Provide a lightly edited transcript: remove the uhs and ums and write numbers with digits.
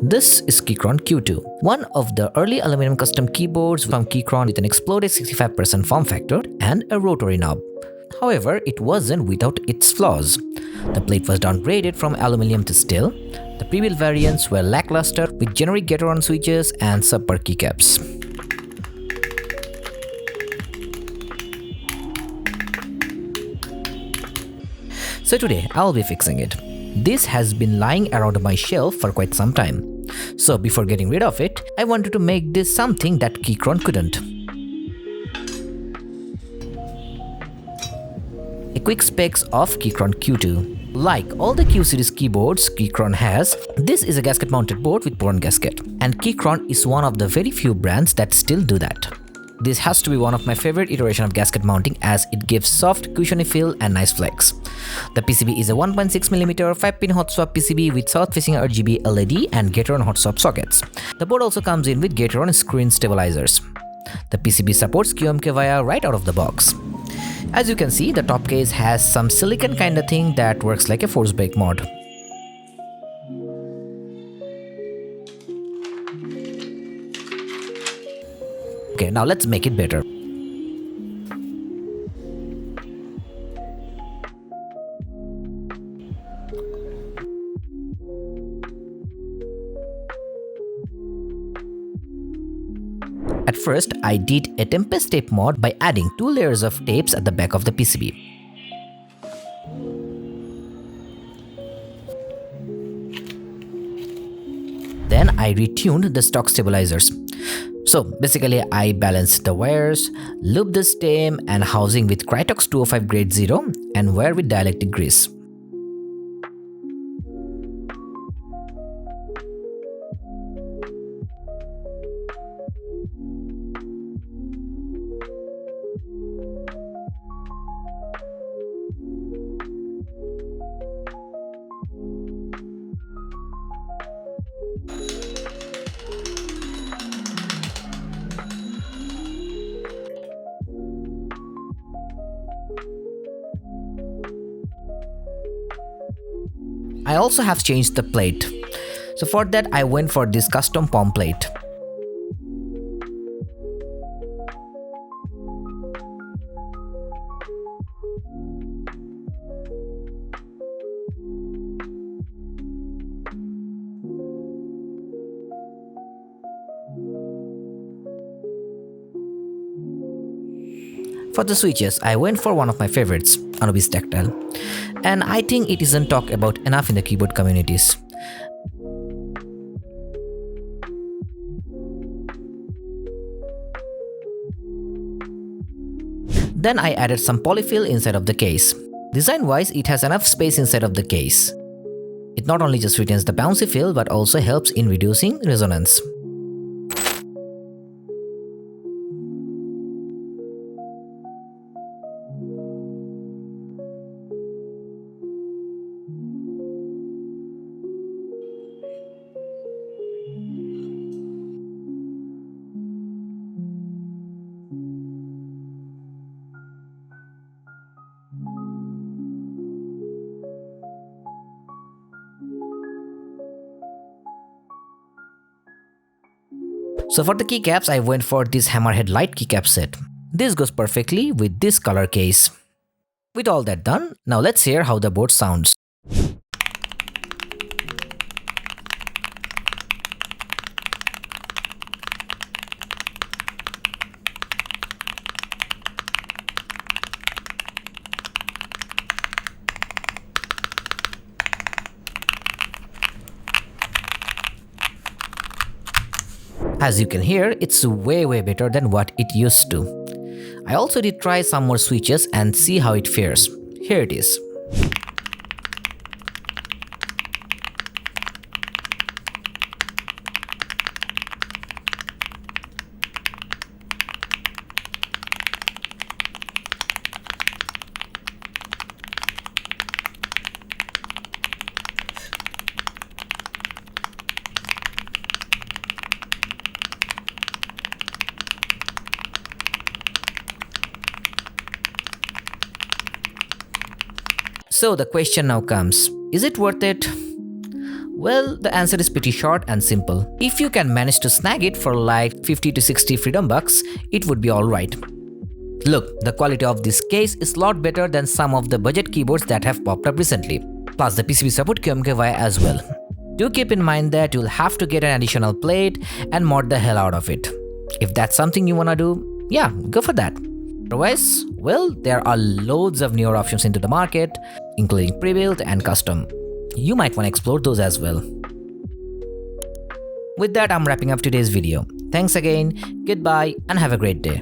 This is Keychron Q2, one of the early aluminum custom keyboards from Keychron with an exploded 65% form factor and a rotary knob. However, it wasn't without its flaws. The plate was downgraded from aluminum to steel. The pre-built variants were lackluster with generic Gateron switches and subpar keycaps. So today, I'll be fixing it. This has been lying around my shelf for quite some time. So before getting rid of it, I wanted to make this something that Keychron couldn't. A quick specs of Keychron Q2. Like all the Q series keyboards Keychron has, this is a gasket mounted board with Boron gasket, and Keychron is one of the very few brands that still do that. This has to be one of my favorite iteration of gasket mounting as it gives soft, cushiony feel and nice flex. The PCB is a 1.6mm 5-pin hot swap PCB with south-facing RGB LED and Gateron hot swap sockets. The board also comes in with Gateron screen stabilizers. The PCB supports QMK via right out of the box. As you can see, the top case has some silicon kinda thing that works like a force brake mod. Okay, now let's make it better. At first, I did a Tempest tape mod by adding 2 layers of tapes at the back of the PCB. Then I retuned the stock stabilizers. So basically, I balanced the wires, looped the stem and housing with Krytox 205 grade 0 and wire with dielectric grease. I also have changed the plate. So for that, I went for this custom palm plate. For the switches, I went for one of my favorites, Anubis Tactile, and I think it isn't talked about enough in the keyboard communities. Then I added some polyfill inside of the case. Design-wise, it has enough space inside of the case. It not only just retains the bouncy feel but also helps in reducing resonance. So for the keycaps, I went for this Hammerhead Light keycap set. This goes perfectly with this color case. With all that done, now let's hear how the board sounds. As you can hear, it's way better than what it used to. I also did try some more switches and see how it fares. Here it is. So the question now comes, is it worth it? Well, the answer is pretty short and simple. If you can manage to snag it for like 50 to 60 freedom bucks, it would be alright. Look, the quality of this case is a lot better than some of the budget keyboards that have popped up recently. Plus the PCB support QMKY as well. Do keep in mind that you'll have to get an additional plate and mod the hell out of it. If that's something you wanna do, yeah, go for that. Otherwise, well, there are loads of newer options into the market, including pre-built and custom. You might want to explore those as well. With that, I'm wrapping up today's video. Thanks again, goodbye, and have a great day.